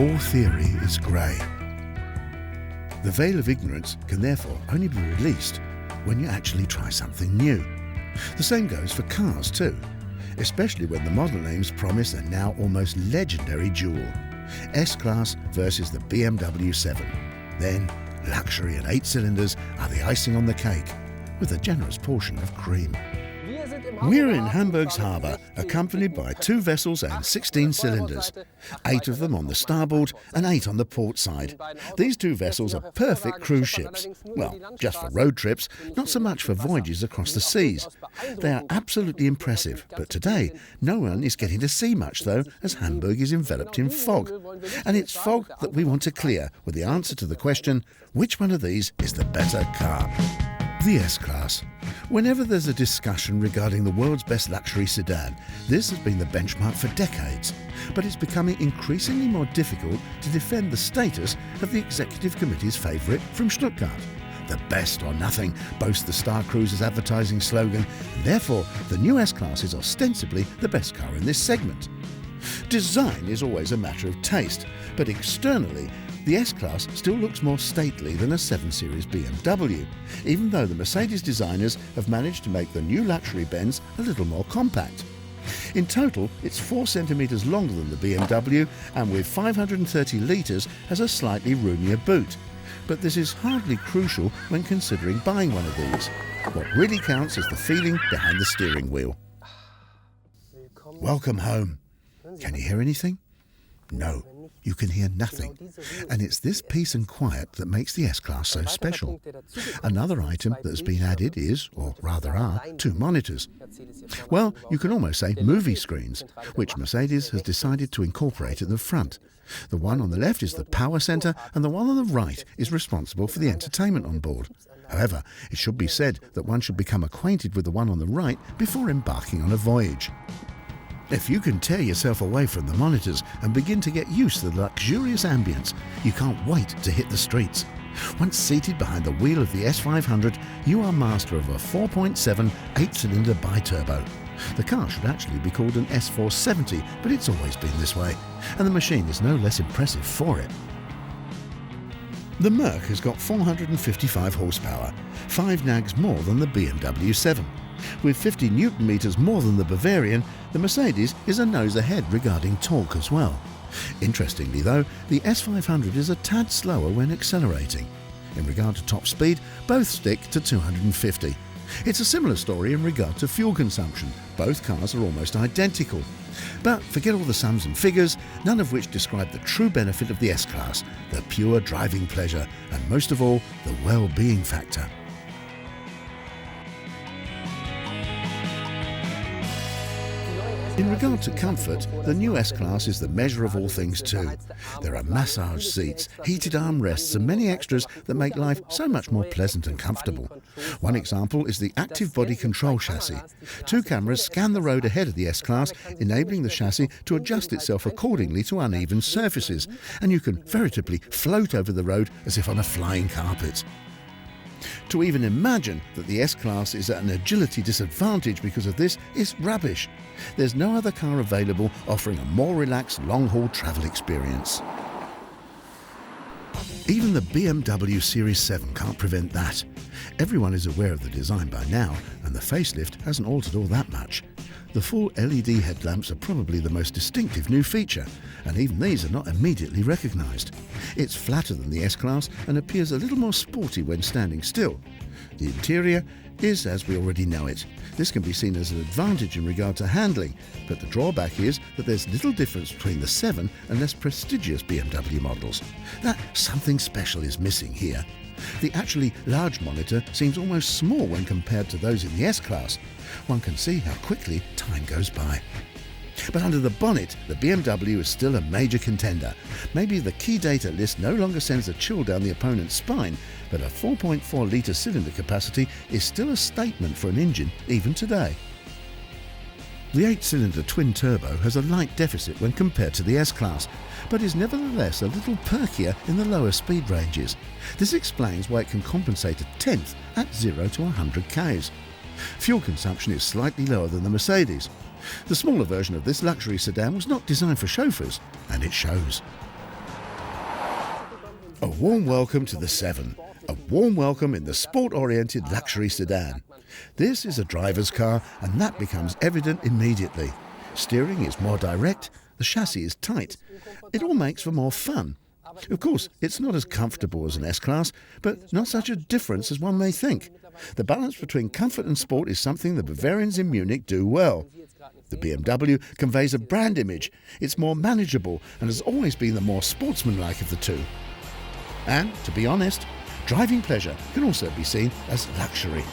all theory is grey. The veil of ignorance can therefore only be released when you actually try something new. The same goes for cars too, especially when the model names promise a now almost legendary duel. S-Class versus the BMW 7. Then luxury and 8 cylinders are the icing on the cake, with a generous portion of cream. We're in Hamburg's harbour, accompanied by 2 vessels and 16 cylinders, 8 of them on the starboard and 8 on the port side. These 2 vessels are perfect cruise ships. Well, just for road trips, not so much for voyages across the seas. They are absolutely impressive, but today no one is getting to see much though, as Hamburg is enveloped in fog. And it's fog that we want to clear with the answer to the question, which one of these is the better car? The S-Class. Whenever there's a discussion regarding the world's best luxury sedan, this has been the benchmark for decades. But it's becoming increasingly more difficult to defend the status of the Executive Committee's favourite from Stuttgart. The best or nothing boasts the Star Cruiser's advertising slogan, and therefore the new S-Class is ostensibly the best car in this segment. Design is always a matter of taste, but externally, the S-Class still looks more stately than a 7 Series BMW, even though the Mercedes designers have managed to make the new luxury Benz a little more compact. In total, it's 4 centimetres longer than the BMW, and with 530 litres has a slightly roomier boot. But this is hardly crucial when considering buying one of these. What really counts is the feeling behind the steering wheel. Welcome home. Can you hear anything? No. You can hear nothing, and it's this peace and quiet that makes the S-Class so special. Another item that has been added is, or rather are, 2 monitors. Well, you can almost say movie screens, which Mercedes has decided to incorporate at the front. The one on the left is the power centre, and the one on the right is responsible for the entertainment on board. However, it should be said that one should become acquainted with the one on the right before embarking on a voyage. If you can tear yourself away from the monitors and begin to get used to the luxurious ambience, you can't wait to hit the streets. Once seated behind the wheel of the S500, you are master of a 4.7 8-cylinder bi-turbo. The car should actually be called an S470, but it's always been this way, and the machine is no less impressive for it. The Merc has got 455 horsepower, 5 nags more than the BMW 7. With 50 Newton-meters more than the Bavarian, the Mercedes is a nose ahead regarding torque as well. Interestingly though, the S500 is a tad slower when accelerating. In regard to top speed, both stick to 250. It's a similar story in regard to fuel consumption. Both cars are almost identical. But forget all the sums and figures, none of which describe the true benefit of the S-Class, the pure driving pleasure, and most of all, the well-being factor. In regard to comfort, the new S-Class is the measure of all things too. There are massage seats, heated armrests and many extras that make life so much more pleasant and comfortable. One example is the active body control chassis. 2 cameras scan the road ahead of the S-Class, enabling the chassis to adjust itself accordingly to uneven surfaces, and you can veritably float over the road as if on a flying carpet. To even imagine that the S-Class is at an agility disadvantage because of this is rubbish. There's no other car available offering a more relaxed long-haul travel experience. Even the BMW Series 7 can't prevent that. Everyone is aware of the design by now, and the facelift hasn't altered all that much. The full LED headlamps are probably the most distinctive new feature, and even these are not immediately recognised. It's flatter than the S-Class and appears a little more sporty when standing still. The interior is as we already know it. This can be seen as an advantage in regard to handling, but the drawback is that there's little difference between the 7 and less prestigious BMW models. That something special is missing here. The actually large monitor seems almost small when compared to those in the S-Class. One can see how quickly time goes by. But under the bonnet, the BMW is still a major contender. Maybe the key data list no longer sends a chill down the opponent's spine, but a 4.4-litre cylinder capacity is still a statement for an engine even today. The 8-cylinder twin-turbo has a light deficit when compared to the S-Class, but is nevertheless a little perkier in the lower speed ranges. This explains why it can compensate a tenth at 0 to 100 k's. Fuel consumption is slightly lower than the Mercedes. The smaller version of this luxury sedan was not designed for chauffeurs, and it shows. warm welcome to the 7, a warm welcome in the sport-oriented luxury sedan. This is a driver's car, and that becomes evident immediately. Steering is more direct, the chassis is tight. It all makes for more fun. Of course, it's not as comfortable as an S-Class, but not such a difference as one may think. The balance between comfort and sport is something the Bavarians in Munich do well. The BMW conveys a brand image. It's more manageable and has always been the more sportsmanlike of the two. And, to be honest, driving pleasure can also be seen as luxury.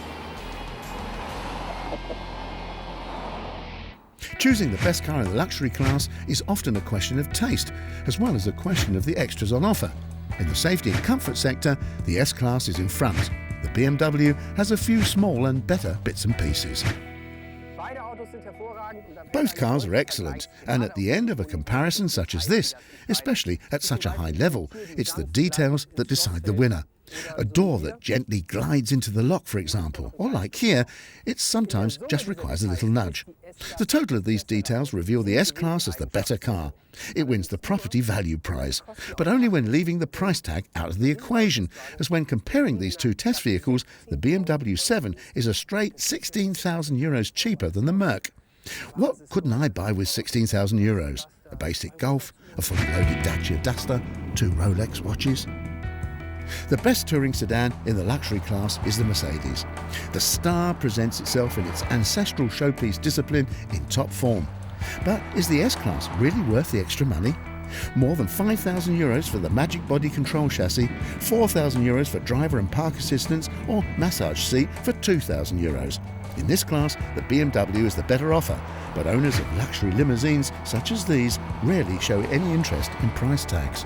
Choosing the best car in the luxury class is often a question of taste, as well as a question of the extras on offer. In the safety and comfort sector, the S-Class is in front. The BMW has a few small and better bits and pieces. Both cars are excellent, and at the end of a comparison such as this, especially at such a high level, it's the details that decide the winner. A door that gently glides into the lock, for example, or like here, it sometimes just requires a little nudge. The total of these details reveal the S-Class as the better car. It wins the property value prize, but only when leaving the price tag out of the equation, as when comparing these two test vehicles, the BMW 7 is a straight €16,000 cheaper than the Merc. What couldn't I buy with €16,000? A basic Golf, a fully loaded Dacia Duster, 2 Rolex watches. The best touring sedan in the luxury class is the Mercedes. The Star presents itself in its ancestral showpiece discipline in top form. But is the S-Class really worth the extra money? More than €5,000 for the Magic Body Control chassis, €4,000 for driver and park assistance or massage seat for €2,000. In this class, the BMW is the better offer, but owners of luxury limousines such as these rarely show any interest in price tags.